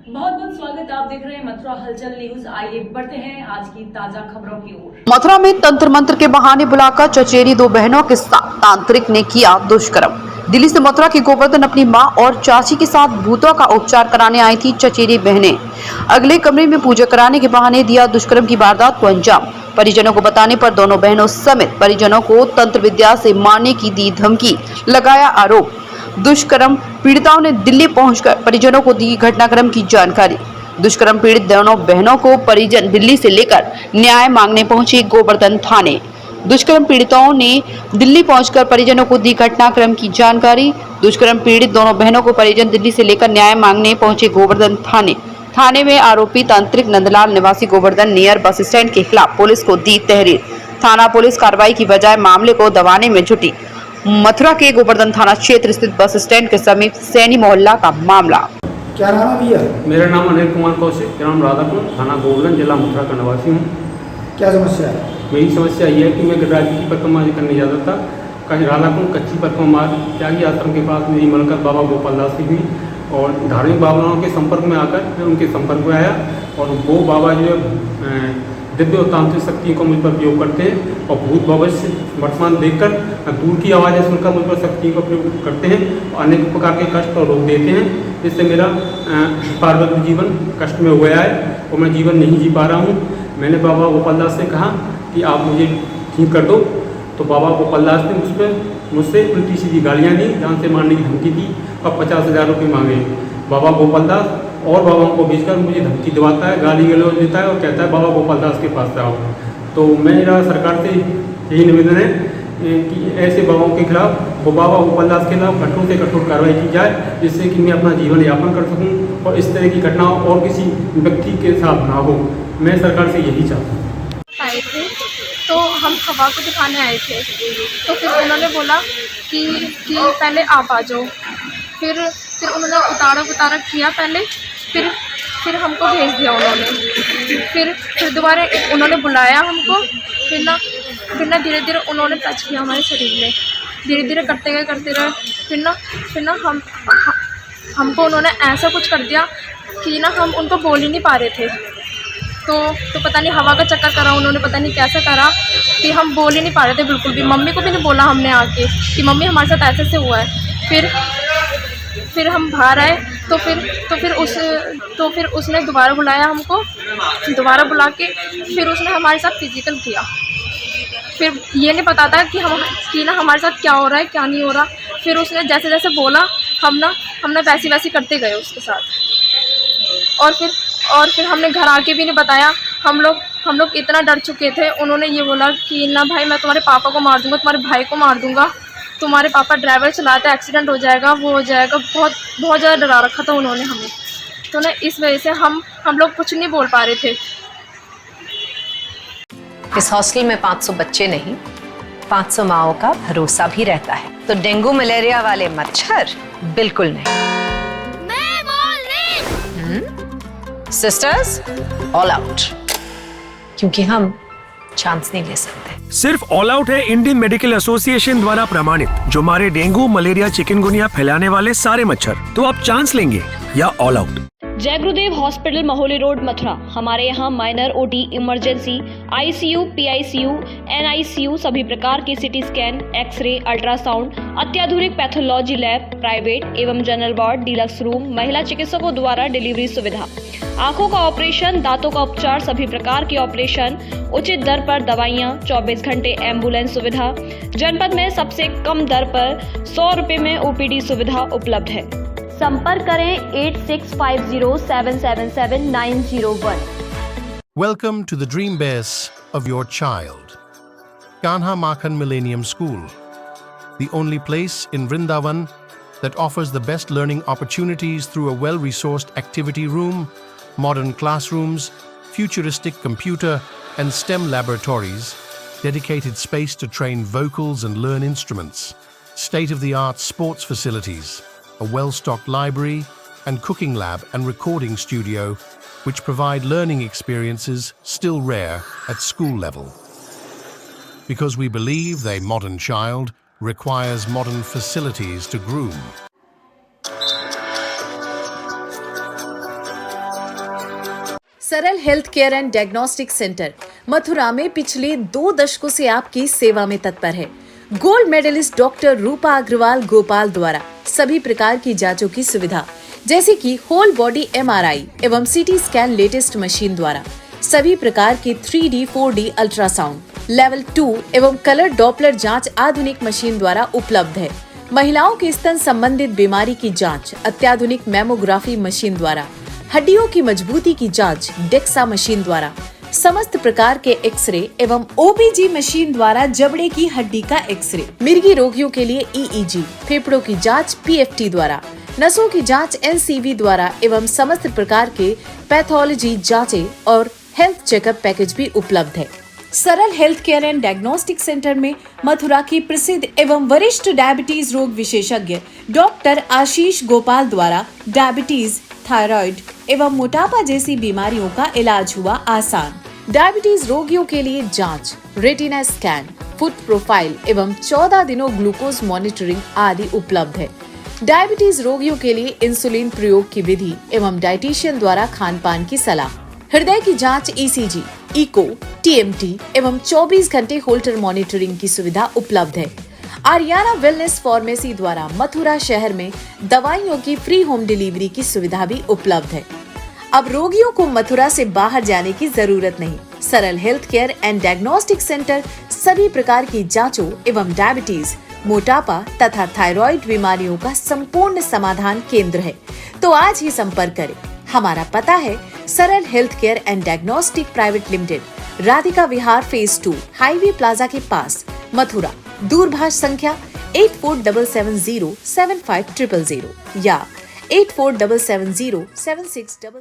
बहुत बहुत स्वागत। आप देख रहे हैं मथुरा हलचल न्यूज। आइए बढ़ते हैं आज की ताजा खबरों की ओर। मथुरा में तंत्र मंत्र के बहाने बुलाकर चचेरी दो बहनों के साथ तांत्रिक ने किया दुष्कर्म। दिल्ली से मथुरा की गोवर्धन अपनी मां और चाची के साथ भूतों का उपचार कराने आई थी। चचेरी बहनें अगले कमरे में पूजा कराने के बहाने दिया दुष्कर्म की वारदात को अंजाम। परिजनों को बताने पर दोनों बहनों समेत परिजनों को तंत्र विद्या से मारने की दी धमकी, लगाया आरोप। दुष्कर्म पीड़िताओं ने दिल्ली पहुंचकर परिजनों को दी घटनाक्रम की जानकारी। दुष्कर्म पीड़ित दोनों बहनों को परिजन दिल्ली से लेकर न्याय मांगने पहुंचे गोवर्धन थाने। दुष्कर्म पीड़िताओं ने दिल्ली पहुंचकर परिजनों को दी घटनाक्रम की जानकारी। दुष्कर्म पीड़ित दोनों बहनों को परिजन दिल्ली से लेकर न्याय मांगने पहुंचे गोवर्धन थाने। थाने में आरोपी तांत्रिक नंदलाल निवासी गोवर्धन नियर बस स्टैंड के खिलाफ पुलिस को दी तहरीर। थाना पुलिस कार्रवाई की बजाय मामले को दबाने में जुटी। मथुरा के गोवर्धन थाना क्षेत्र स्थित बस स्टैंड के समीप सैनी मोहल्ला का मामला। क्या नाम है भैया? मेरा नाम अनिल कुमार कौशिक, ग्राम राधापुर, थाना गोवर्धन, जिला मथुरा का निवासी हूँ। क्या समस्या है? मेरी समस्या ये है कि मैं गजराज की परिक्रमा करने जाता था। कहीं राधापुर कच्ची परिक्रमा मार्ग त्यागी आश्रम के पास मेरी मुलाकात बाबा गोपाल दास की हुई और धार्मिक भावनाओं के संपर्क में आकर मैं उनके संपर्क में आया और वो बाबा जो दिव्य और तांत्रिक शक्तियों का मुझ पर प्रयोग करते हैं और भूत भविष्य वर्तमान देखकर दूर की आवाज़ें सुनकर मुझ पर शक्तियों का प्रयोग करते हैं और अनेक प्रकार के कष्ट और रोग देते हैं। जिससे मेरा पार्वती जीवन कष्ट में हो गया है और मैं जीवन नहीं जी पा रहा हूँ। मैंने बाबा गोपाल दास से कहा कि आप मुझे ठीक कर दो, तो बाबा गोपाल दास ने मुझसे उल्टी सीधी गालियाँ दी, जान से मारने की धमकी दी और 50,000 रुपये मांगे। बाबा गोपाल दास और बाबाओं को भेजकर मुझे धमकी दिवाता है, गाली गलौज देता है और कहता है बाबा गोपाल दास के पास जाओ। तो मेरा सरकार से यही निवेदन है कि ऐसे बाबाओं के खिलाफ, वो बाबा गोपाल दास के खिलाफ कठोर से कठोर कार्रवाई की जाए, जिससे कि मैं अपना जीवन यापन कर सकूं और इस तरह की घटनाओं और किसी व्यक्ति के साथ ना हो। मैं सरकार से यही चाहता हूँ। आए थे तो हम हवा को दिखाने आए थे, तो फिर उन्होंने बोला कि पहले आप आ जाओ। फिर उन्होंने उतारा किया पहले, फिर हमको भेज दिया उन्होंने। फिर दोबारा उन्होंने बुलाया हमको। फिर ना धीरे धीरे उन्होंने टच किया हमारे शरीर में, धीरे धीरे करते गए। फिर ना हमको उन्होंने ऐसा कुछ कर दिया कि ना हम उनको बोल ही नहीं पा रहे थे। तो पता नहीं हवा का चक्कर करा उन्होंने, पता नहीं कैसे करा कि हम बोल ही नहीं पा रहे थे बिल्कुल भी। मम्मी को भी नहीं बोला हमने आके कि मम्मी हमारे साथ ऐसे से हुआ है। फिर हम बाहर आए तो फिर उसने दोबारा बुलाया हमको। दोबारा बुला के फिर उसने हमारे साथ फिजिकल किया। फिर ये नहीं पता था कि ना हमारे साथ क्या हो रहा है क्या नहीं हो रहा। फिर उसने जैसे जैसे बोला हमने वैसी करते गए उसके साथ। और फिर हमने घर आके भी नहीं बताया। हम लोग इतना डर चुके थे। उन्होंने ये बोला कि ना भाई मैं तुम्हारे पापा को मार दूंगा, तुम्हारे भाई को मार दूंगा, तुम्हारे पापा ड्राइवर चलाते, एक्सीडेंट हो जाएगा, वो हो जाएगा। बहुत ज़्यादा डरा रखा था उन्होंने हमें। तो ना इस वजह से हम लोग कुछ नहीं बोल पा रहे थे। इस हॉस्टल में 500 बच्चे नहीं, 500 माओं का भरोसा भी रहता है। तो डेंगू मलेरिया वाले मच्छर बिल्कुल नहीं। सिस्टर्स ऑल आउट, क्योंकि हम चांस नहीं ले सकते। सिर्फ ऑल आउट है इंडियन मेडिकल एसोसिएशन द्वारा प्रमाणित, जो मारे डेंगू मलेरिया चिकनगुनिया फैलाने वाले सारे मच्छर। तो आप चांस लेंगे या ऑल आउट। जय गुरुदेव हॉस्पिटल, महोली रोड, मथुरा। हमारे यहाँ minor, OT, emergency, ICU, PICU, NICU, सभी प्रकार की सिटी स्कैन, एक्सरे, अल्ट्रासाउंड, अत्याधुनिक पैथोलॉजी लैब, प्राइवेट एवं जनरल वार्ड, डिलक्स रूम, महिला चिकित्सकों द्वारा डिलीवरी सुविधा, आंखों का ऑपरेशन, दांतों का उपचार, सभी प्रकार के ऑपरेशन, उचित दर पर दवाइयाँ, 24 घंटे एम्बुलेंस सुविधा। जनपद में सबसे कम दर पर 100 रुपए में ओपीडी सुविधा उपलब्ध है। संपर्क करें 8650777901। Welcome to the dream base of your child. Kanha Makhan Millennium School, the only place in Vrindavan that offers the best learning opportunities through a well-resourced activity room, modern classrooms, futuristic computer and STEM laboratories, dedicated space to train vocals and learn instruments, state-of-the-art sports facilities, a well-stocked library and cooking lab and recording studio, which provide learning experiences still rare at school level. Because we believe a modern child requires modern facilities to groom. सरल health care and diagnostic centre Mathura में पिछले 2 दशकों से आपकी सेवा में तत्पर है। गोल्ड मेडलिस्ट डॉक्टर रूपा अग्रवाल गोपाल द्वारा सभी प्रकार की जांचों की सुविधा जैसे कि होल बॉडी MRI एवं CT स्कैन लेटेस्ट मशीन द्वारा सभी प्रकार के 3D 4D अल्ट्रासाउंड लेवल 2 एवं कलर डॉपलर जांच आधुनिक मशीन द्वारा उपलब्ध है। महिलाओं के स्तन संबंधित बीमारी की जांच अत्याधुनिक मेमोग्राफी मशीन द्वारा, हड्डियों की मजबूती की जांच डेक्सा मशीन द्वारा, समस्त प्रकार के एक्सरे एवं OBG मशीन द्वारा जबड़े की हड्डी का एक्सरे, मिर्गी रोगियों के लिए EEG, फेफड़ों की जांच PFT द्वारा, नसों की जांच NCV द्वारा एवं समस्त प्रकार के पैथोलॉजी जांचें और हेल्थ चेकअप पैकेज भी उपलब्ध है। सरल health care and diagnostic centre में मथुरा की प्रसिद्ध एवं वरिष्ठ डायबिटीज रोग विशेषज्ञ डॉक्टर आशीष गोपाल द्वारा डायबिटीज, थायराइड एवं मोटापा जैसी बीमारियों का इलाज हुआ आसान। डायबिटीज रोगियों के लिए जांच, रेटिना स्कैन, फुट प्रोफाइल एवं 14 दिनों ग्लूकोज मॉनिटरिंग आदि उपलब्ध है। डायबिटीज रोगियों के लिए इंसुलिन प्रयोग की विधि एवं डाइटिशियन द्वारा खान पान की सलाह, हृदय की जांच ECG, इको, TMT एवं 24 घंटे होल्टर मॉनिटरिंग की सुविधा उपलब्ध है। आर्याना वेलनेस फार्मेसी द्वारा मथुरा शहर में दवाइयों की फ्री होम डिलीवरी की सुविधा भी उपलब्ध है। अब रोगियों को मथुरा से बाहर जाने की जरूरत नहीं। सरल health care and diagnostic centre सभी प्रकार की जांचों एवं डायबिटीज, मोटापा तथा थायराइड बीमारियों का संपूर्ण समाधान केंद्र है। तो आज ही संपर्क करें। हमारा पता है सरल health care and diagnostic private limited, Radhika Vihar phase 2, highway plaza के पास, मथुरा। दूरभाष संख्या 8477075000 या 8477076000।